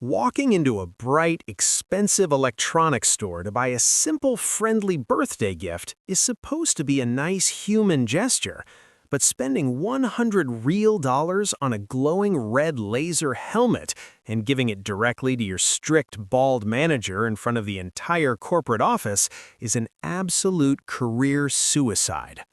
Walking into a bright, expensive electronics store to buy a simple, friendly birthday gift is supposed to be a nice human gesture, but spending $100 real on a glowing red laser helmet and giving it directly to your strict, bald manager in front of the entire corporate office is an absolute career suicide.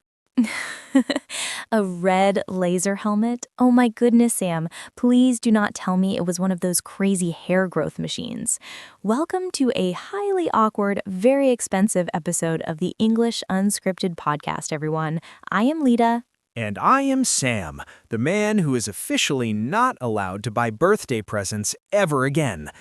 A red laser helmet? Oh my goodness, Sam. Please do not tell me it was one of those crazy hair growth machines. Welcome to a highly awkward, very expensive episode of the English Unscripted podcast, everyone. I am Lita. And I am Sam, the man who is officially not allowed to buy birthday presents ever again.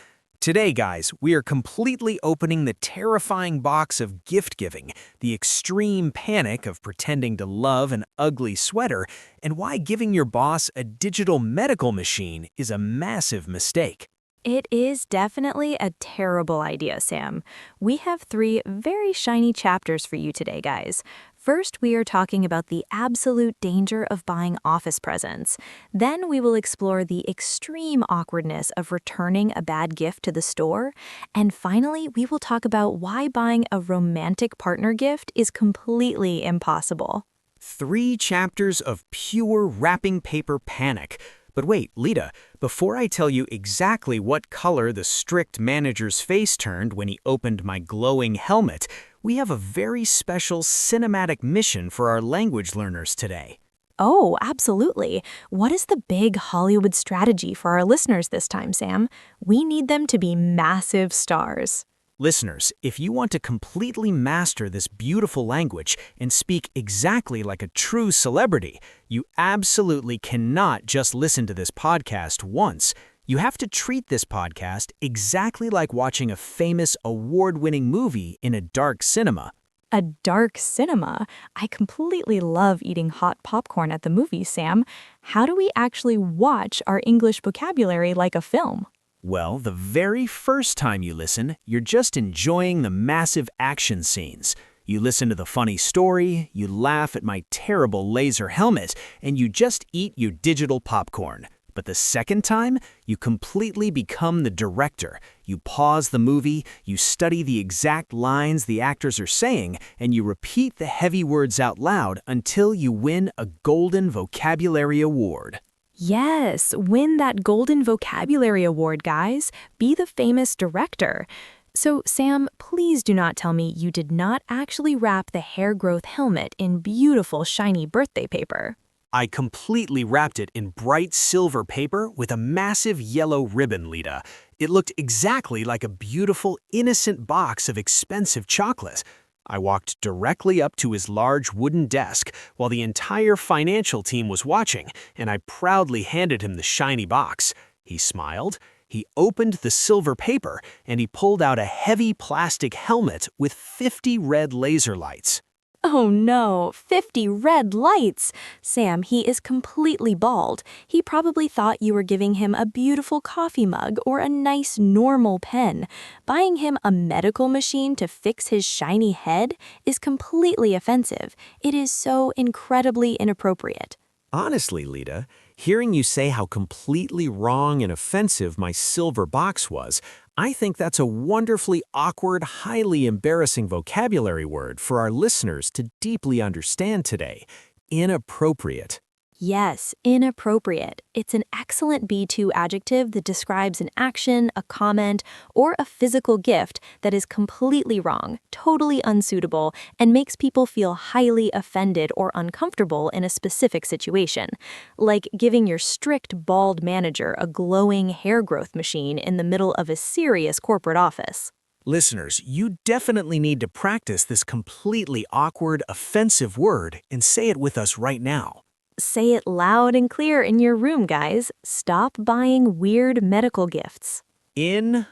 Today, guys, we are completely opening the terrifying box of gift giving, the extreme panic of pretending to love an ugly sweater, and why giving your boss a digital medical machine is a massive mistake. It is definitely a terrible idea, Sam. We have 3 very shiny chapters for you today, guys. First, we are talking about the absolute danger of buying office presents. Then we will explore the extreme awkwardness of returning a bad gift to the store. And finally, we will talk about why buying a romantic partner gift is completely impossible. 3 chapters of pure wrapping paper panic. But wait, Lita, before I tell you exactly what color the strict manager's face turned when he opened my glowing helmet, we have a very special cinematic mission for our language learners today. Oh, absolutely. What is the big Hollywood strategy for our listeners this time, Sam? We need them to be massive stars. Listeners, if you want to completely master this beautiful language and speak exactly like a true celebrity, you absolutely cannot just listen to this podcast once. You have to treat this podcast exactly like watching a famous award-winning movie in a dark cinema. A dark cinema? I completely love eating hot popcorn at the movies, Sam. How do we actually watch our English vocabulary like a film? Well, the very first time you listen, you're just enjoying the massive action scenes. You listen to the funny story, you laugh at my terrible laser helmet, and you just eat your digital popcorn. But the second time, you completely become the director. You pause the movie, you study the exact lines the actors are saying, and you repeat the heavy words out loud until you win a Golden Vocabulary Award. Yes, win that Golden Vocabulary Award, guys. Be the famous director. So, Sam, please do not tell me you did not actually wrap the hair growth helmet in beautiful, shiny birthday paper. I completely wrapped it in bright silver paper with a massive yellow ribbon, Lita. It looked exactly like a beautiful, innocent box of expensive chocolate. I walked directly up to his large wooden desk while the entire financial team was watching, and I proudly handed him the shiny box. He smiled, he opened the silver paper, and he pulled out a heavy plastic helmet with 50 red laser lights. Oh no, 50 red lights! Sam, he is completely bald. He probably thought you were giving him a beautiful coffee mug or a nice normal pen. Buying him a medical machine to fix his shiny head is completely offensive. It is so incredibly inappropriate. Honestly, Lita, hearing you say how completely wrong and offensive my silver box was, I think that's a wonderfully awkward, highly embarrassing vocabulary word for our listeners to deeply understand today. Inappropriate. Yes, inappropriate. It's an excellent B2 adjective that describes an action, a comment, or a physical gift that is completely wrong, totally unsuitable, and makes people feel highly offended or uncomfortable in a specific situation. Like giving your strict bald manager a glowing hair growth machine in the middle of a serious corporate office. Listeners, you definitely need to practice this completely awkward, offensive word and say it with us right now. Say it loud and clear in your room, guys. Stop buying weird medical gifts. Inappropriate.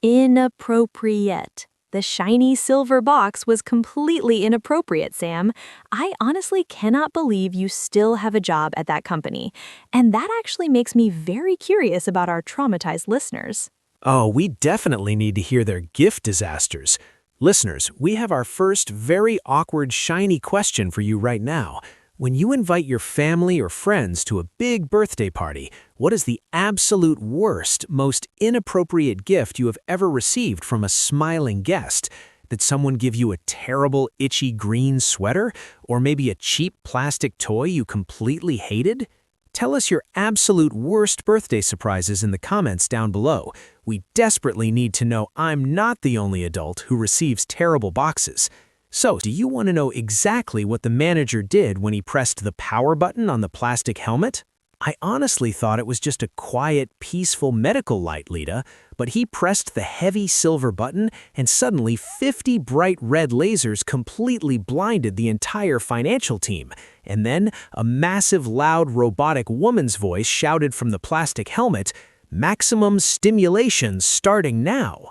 Inappropriate. The shiny silver box was completely inappropriate, Sam. I honestly cannot believe you still have a job at that company. And that actually makes me very curious about our traumatized listeners. Oh, we definitely need to hear their gift disasters. Listeners, we have our first very awkward, shiny question for you right now. When you invite your family or friends to a big birthday party, what is the absolute worst, most inappropriate gift you have ever received from a smiling guest? Did someone give you a terrible, itchy green sweater? Or maybe a cheap plastic toy you completely hated? Tell us your absolute worst birthday surprises in the comments down below. We desperately need to know I'm not the only adult who receives terrible boxes. So, do you want to know exactly what the manager did when he pressed the power button on the plastic helmet? I honestly thought it was just a quiet, peaceful medical light, Lita, but he pressed the heavy silver button and suddenly 50 bright red lasers completely blinded the entire financial team. And then a massive, loud, robotic woman's voice shouted from the plastic helmet, "Maximum stimulation starting now."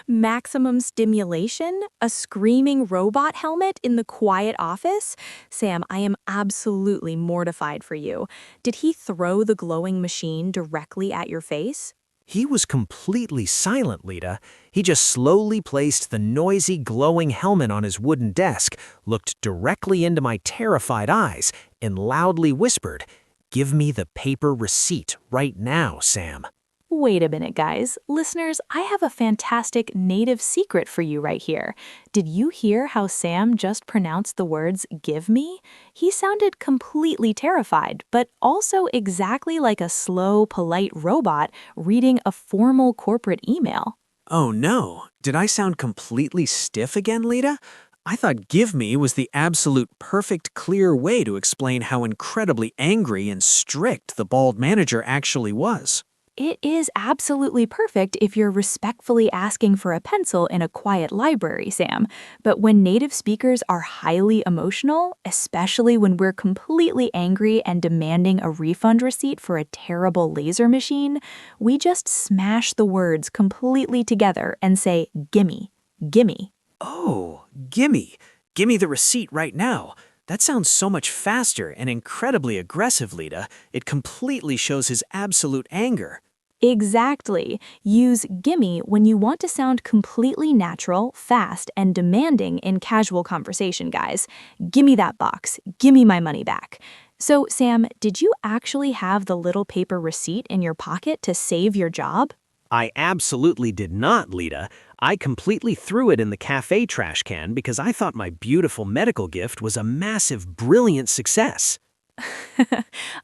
Maximum stimulation? A screaming robot helmet in the quiet office? Sam, I am absolutely mortified for you. Did he throw the glowing machine directly at your face? He was completely silent, Lita. He just slowly placed the noisy, glowing helmet on his wooden desk, looked directly into my terrified eyes, and loudly whispered, "Give me the paper receipt right now, Sam." Wait a minute, guys. Listeners, I have a fantastic native secret for you right here. Did you hear how Sam just pronounced the words "give me"? He sounded completely terrified, but also exactly like a slow, polite robot reading a formal corporate email. Oh no, did I sound completely stiff again, Lita? I thought "give me" was the absolute perfect, clear way to explain how incredibly angry and strict the bald manager actually was. It is absolutely perfect if you're respectfully asking for a pencil in a quiet library, Sam. But when native speakers are highly emotional, especially when we're completely angry and demanding a refund receipt for a terrible laser machine, we just smash the words completely together and say, "Gimme, gimme." Oh, gimme. Gimme the receipt right now. That sounds so much faster and incredibly aggressive, Lita. It completely shows his absolute anger. Exactly. Use "gimme" when you want to sound completely natural, fast, and demanding in casual conversation, guys. Gimme that box. Gimme my money back. So, Sam, did you actually have the little paper receipt in your pocket to save your job? I absolutely did not, Lita. I completely threw it in the cafe trash can because I thought my beautiful medical gift was a massive, brilliant success.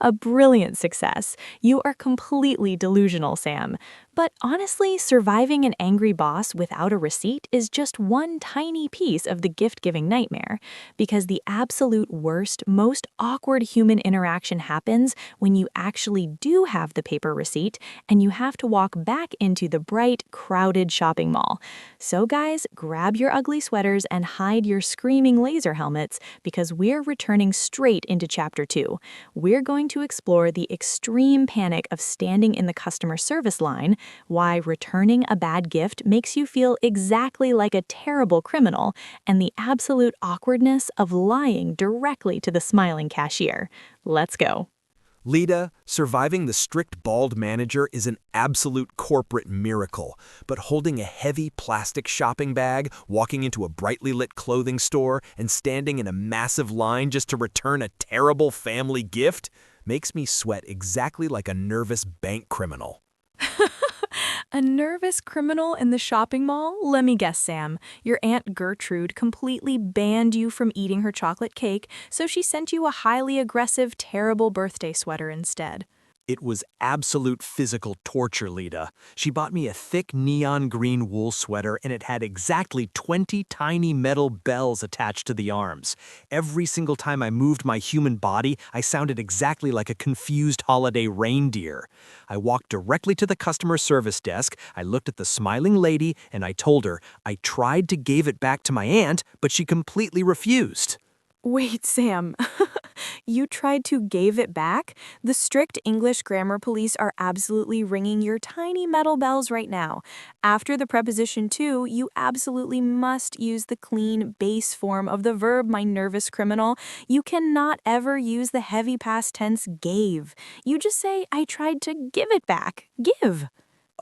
A brilliant success. You are completely delusional, Sam. But honestly, surviving an angry boss without a receipt is just one tiny piece of the gift-giving nightmare, because the absolute worst, most awkward human interaction happens when you actually do have the paper receipt and you have to walk back into the bright, crowded shopping mall. So guys, grab your ugly sweaters and hide your screaming laser helmets, because we're returning straight into Chapter 2. We're going to explore the extreme panic of standing in the customer service line, why returning a bad gift makes you feel exactly like a terrible criminal, and the absolute awkwardness of lying directly to the smiling cashier. Let's go. Lita, surviving the strict bald manager is an absolute corporate miracle, but holding a heavy plastic shopping bag, walking into a brightly lit clothing store, and standing in a massive line just to return a terrible family gift makes me sweat exactly like a nervous bank criminal. A nervous criminal in the shopping mall? Let me guess, Sam. Your Aunt Gertrude completely banned you from eating her chocolate cake, so she sent you a highly aggressive, terrible birthday sweater instead. It was absolute physical torture, Lita. She bought me a thick neon green wool sweater, and it had exactly 20 tiny metal bells attached to the arms. Every single time I moved my human body, I sounded exactly like a confused holiday reindeer. I walked directly to the customer service desk, I looked at the smiling lady, and I told her I tried to give it back to my aunt, but she completely refused. Wait, Sam. You tried to gave it back? The strict English grammar police are absolutely ringing your tiny metal bells right now. After the preposition to, you absolutely must use the clean base form of the verb, my nervous criminal. You cannot ever use the heavy past tense gave. You just say, I tried to give it back. Give.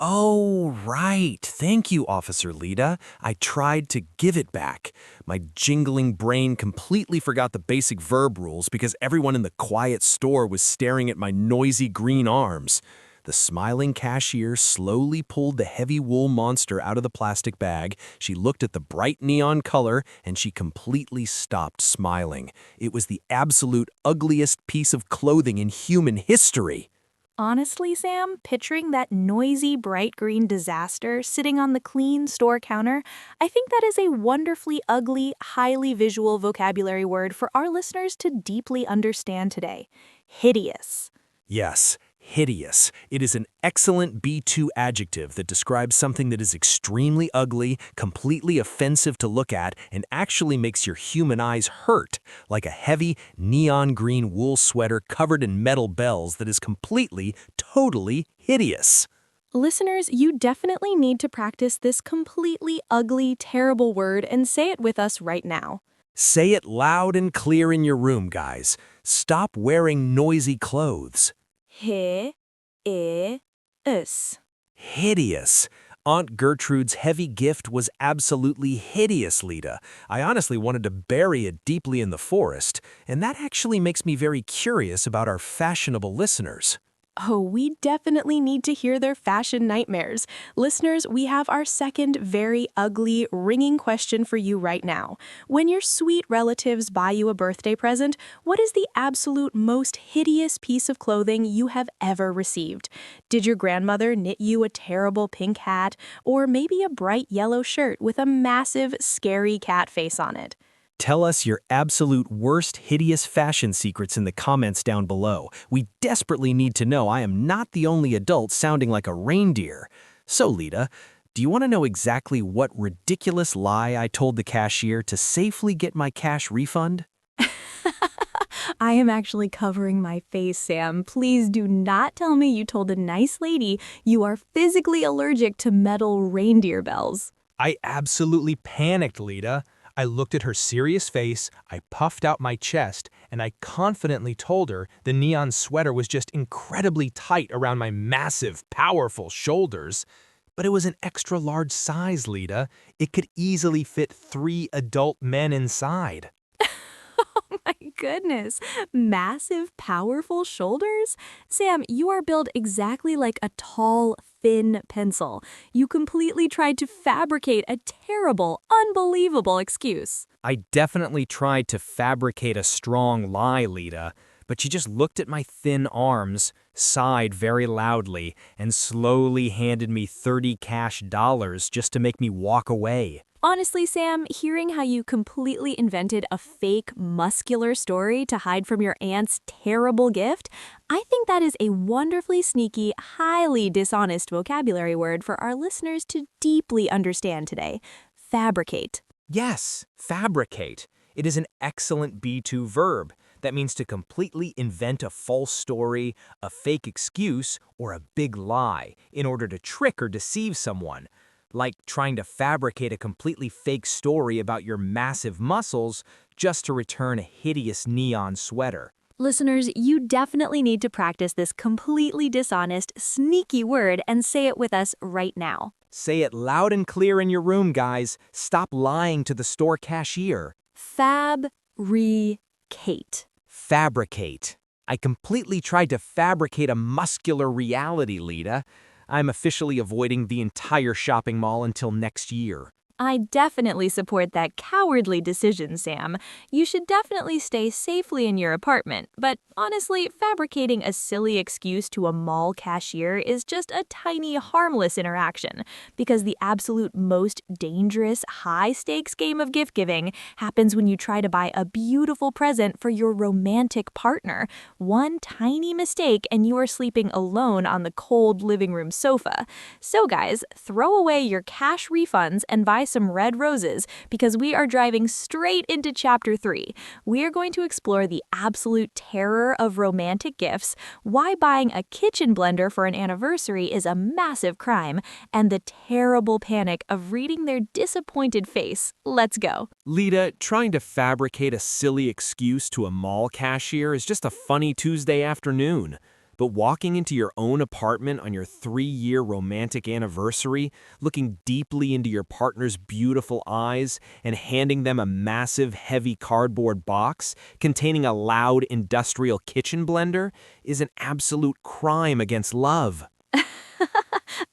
Oh, right. Thank you, Officer Lita. I tried to give it back. My jingling brain completely forgot the basic verb rules because everyone in the quiet store was staring at my noisy green arms. The smiling cashier slowly pulled the heavy wool monster out of the plastic bag. She looked at the bright neon color, and she completely stopped smiling. It was the absolute ugliest piece of clothing in human history. Honestly, Sam, picturing that noisy bright green disaster sitting on the clean store counter, I think that is a wonderfully ugly, highly visual vocabulary word for our listeners to deeply understand today. Hideous. Yes, hideous. It is an excellent B2 adjective that describes something that is extremely ugly, completely offensive to look at, and actually makes your human eyes hurt, like a heavy, neon green wool sweater covered in metal bells that is completely, totally hideous. Listeners, you definitely need to practice this completely ugly, terrible word and say it with us right now. Say it loud and clear in your room, guys. Stop wearing noisy clothes. Hideous. Hideous. Aunt Gertrude's heavy gift was absolutely hideous, Lita. I honestly wanted to bury it deeply in the forest, and that actually makes me very curious about our fashionable listeners. Oh, we definitely need to hear their fashion nightmares. Listeners, we have our second very ugly, ringing question for you right now. When your sweet relatives buy you a birthday present, what is the absolute most hideous piece of clothing you have ever received? Did your grandmother knit you a terrible pink hat, or maybe a bright yellow shirt with a massive, scary cat face on it? Tell us your absolute worst hideous fashion secrets in the comments down below. We desperately need to know. I am not the only adult sounding like a reindeer. So, Lita, do you want to know exactly what ridiculous lie I told the cashier to safely get my cash refund? I am actually covering my face, Sam. Please do not tell me you told a nice lady you are physically allergic to metal reindeer bells. I absolutely panicked, Lita. I looked at her serious face, I puffed out my chest, and I confidently told her the neon sweater was just incredibly tight around my massive, powerful shoulders. But it was an extra large size, Lita. It could easily fit 3 adult men inside. Oh my goodness. Massive, powerful shoulders? Sam, you are built exactly like a tall, thin pencil. You completely tried to fabricate a terrible, unbelievable excuse. I definitely tried to fabricate a strong lie, Lita, but she just looked at my thin arms, sighed very loudly, and slowly handed me 30 cash dollars just to make me walk away. Honestly, Sam, hearing how you completely invented a fake, muscular story to hide from your aunt's terrible gift, I think that is a wonderfully sneaky, highly dishonest vocabulary word for our listeners to deeply understand today. Fabricate. Yes, fabricate. It is an excellent B2 verb. That means to completely invent a false story, a fake excuse, or a big lie in order to trick or deceive someone. Like trying to fabricate a completely fake story about your massive muscles just to return a hideous neon sweater. Listeners, you definitely need to practice this completely dishonest, sneaky word and say it with us right now. Say it loud and clear in your room, guys. Stop lying to the store cashier. Fabricate. Fabricate. I completely tried to fabricate a muscular reality, Lita. I'm officially avoiding the entire shopping mall until next year. I definitely support that cowardly decision, Sam. You should definitely stay safely in your apartment, but honestly, fabricating a silly excuse to a mall cashier is just a tiny, harmless interaction, because the absolute most dangerous, high-stakes game of gift-giving happens when you try to buy a beautiful present for your romantic partner. One tiny mistake and you are sleeping alone on the cold living room sofa. So guys, throw away your cash refunds and buy some red roses, because we are driving straight into Chapter 3. We are going to explore the absolute terror of romantic gifts, why buying a kitchen blender for an anniversary is a massive crime, and the terrible panic of reading their disappointed face. Let's go. Lita, trying to fabricate a silly excuse to a mall cashier is just a funny Tuesday afternoon. But walking into your own apartment on your 3-year romantic anniversary, looking deeply into your partner's beautiful eyes, and handing them a massive, heavy cardboard box containing a loud industrial kitchen blender is an absolute crime against love.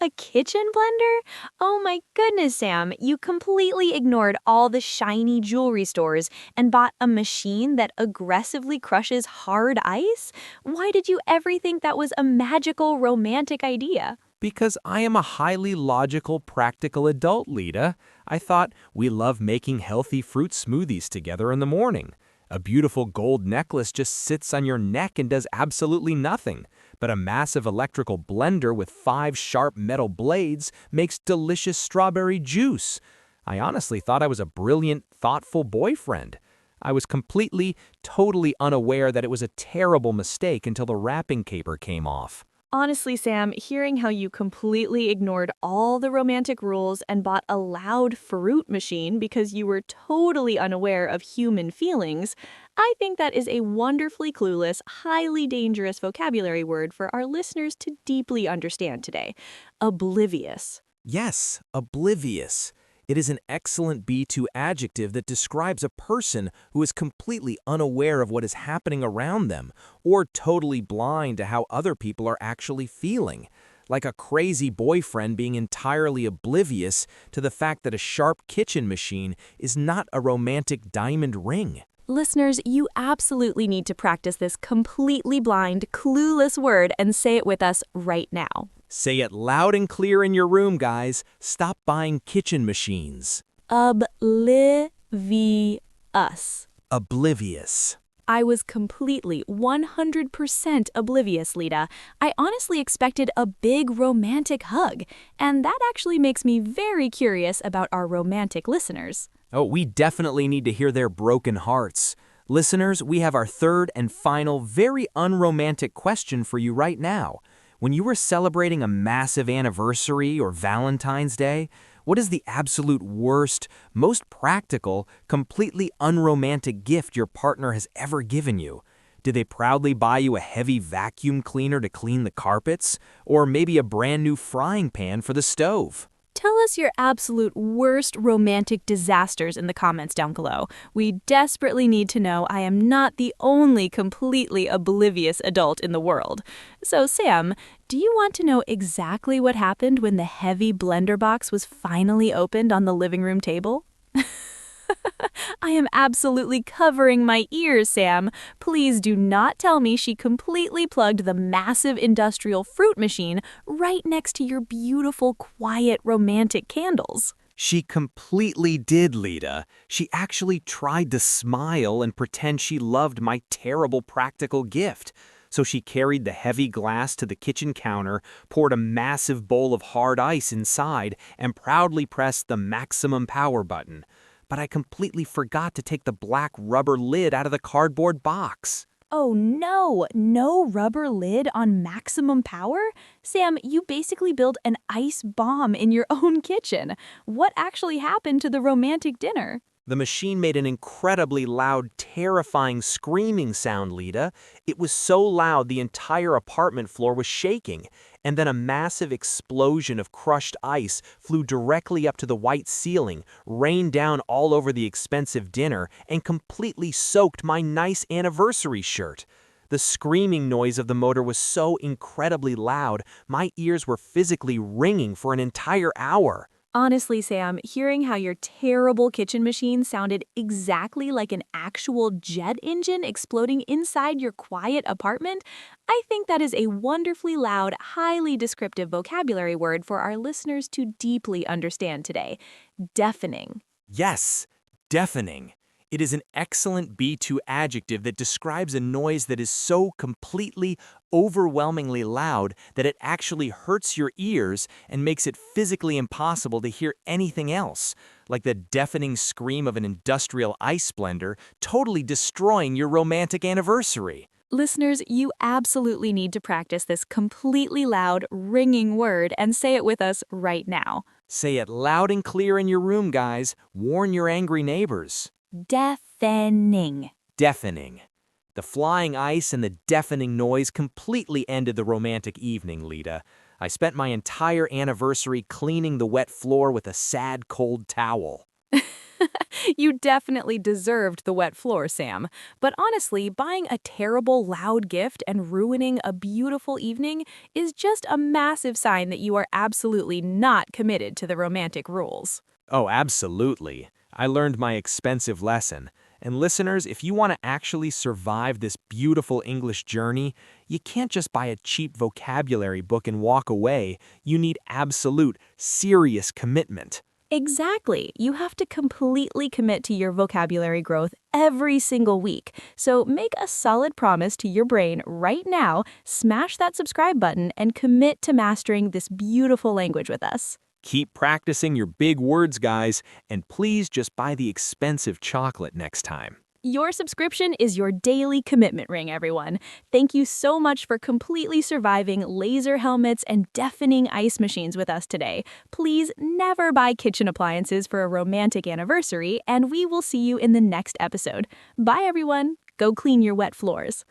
A kitchen blender? Oh my goodness, Sam, you completely ignored all the shiny jewelry stores and bought a machine that aggressively crushes hard ice? Why did you ever think that was a magical romantic idea? Because I am a highly logical, practical adult, Lita. I thought we love making healthy fruit smoothies together in the morning. A beautiful gold necklace just sits on your neck and does absolutely nothing. But a massive electrical blender with 5 sharp metal blades makes delicious strawberry juice. I honestly thought I was a brilliant, thoughtful boyfriend. I was completely, totally unaware that it was a terrible mistake until the wrapping paper came off. Honestly, Sam, hearing how you completely ignored all the romantic rules and bought a loud fruit machine because you were totally unaware of human feelings, I think that is a wonderfully clueless, highly dangerous vocabulary word for our listeners to deeply understand today. Oblivious. Yes, oblivious. It is an excellent B2 adjective that describes a person who is completely unaware of what is happening around them or totally blind to how other people are actually feeling. Like a crazy boyfriend being entirely oblivious to the fact that a sharp kitchen machine is not a romantic diamond ring. Listeners, you absolutely need to practice this completely blind, clueless word and say it with us right now. Say it loud and clear in your room, guys. Stop buying kitchen machines. Oblivious. Oblivious. I was completely 100% oblivious, Lita. I honestly expected a big romantic hug, and that actually makes me very curious about our romantic listeners. Oh, we definitely need to hear their broken hearts. Listeners, we have our third and final, very unromantic question for you right now. When you were celebrating a massive anniversary or Valentine's Day, what is the absolute worst, most practical, completely unromantic gift your partner has ever given you? Did they proudly buy you a heavy vacuum cleaner to clean the carpets? Or maybe a brand new frying pan for the stove? Tell us your absolute worst romantic disasters in the comments down below. We desperately need to know I am not the only completely oblivious adult in the world. So, Sam, do you want to know exactly what happened when the heavy blender box was finally opened on the living room table? I am absolutely covering my ears, Sam. Please do not tell me she completely plugged the massive industrial fruit machine right next to your beautiful, quiet, romantic candles. She completely did, Lita. She actually tried to smile and pretend she loved my terrible practical gift. So she carried the heavy glass to the kitchen counter, poured a massive bowl of hard ice inside, and proudly pressed the maximum power button. But I completely forgot to take the black rubber lid out of the cardboard box. Oh no, no rubber lid on maximum power? Sam, you basically built an ice bomb in your own kitchen. What actually happened to the romantic dinner? The machine made an incredibly loud, terrifying screaming sound, Lita. It was so loud the entire apartment floor was shaking, and then a massive explosion of crushed ice flew directly up to the white ceiling, rained down all over the expensive dinner, and completely soaked my nice anniversary shirt. The screaming noise of the motor was so incredibly loud, my ears were physically ringing for an entire hour. Honestly, Sam, hearing how your terrible kitchen machine sounded exactly like an actual jet engine exploding inside your quiet apartment, I think that is a wonderfully loud, highly descriptive vocabulary word for our listeners to deeply understand today. Deafening. Yes, deafening. It is an excellent B2 adjective that describes a noise that is so completely, overwhelmingly loud that it actually hurts your ears and makes it physically impossible to hear anything else, like the deafening scream of an industrial ice blender totally destroying your romantic anniversary. Listeners, you absolutely need to practice this completely loud, ringing word and say it with us right now. Say it loud and clear in your room, guys. Warn your angry neighbors. Deafening. Deafening. The flying ice and the deafening noise completely ended the romantic evening, Lita. I spent my entire anniversary cleaning the wet floor with a sad, cold towel. You definitely deserved the wet floor, Sam. But honestly, buying a terrible, loud gift and ruining a beautiful evening is just a massive sign that you are absolutely not committed to the romantic rules. Oh, absolutely. I learned my expensive lesson. And listeners, if you want to actually survive this beautiful English journey, you can't just buy a cheap vocabulary book and walk away. You need absolute, serious commitment. Exactly. You have to completely commit to your vocabulary growth every single week. So make a solid promise to your brain right now, smash that subscribe button, and commit to mastering this beautiful language with us. Keep practicing your big words, guys, and please just buy the expensive chocolate next time. Your subscription is your daily commitment ring, everyone. Thank you so much for completely surviving laser helmets and deafening ice machines with us today. Please never buy kitchen appliances for a romantic anniversary, and we will see you in the next episode. Bye, everyone. Go clean your wet floors.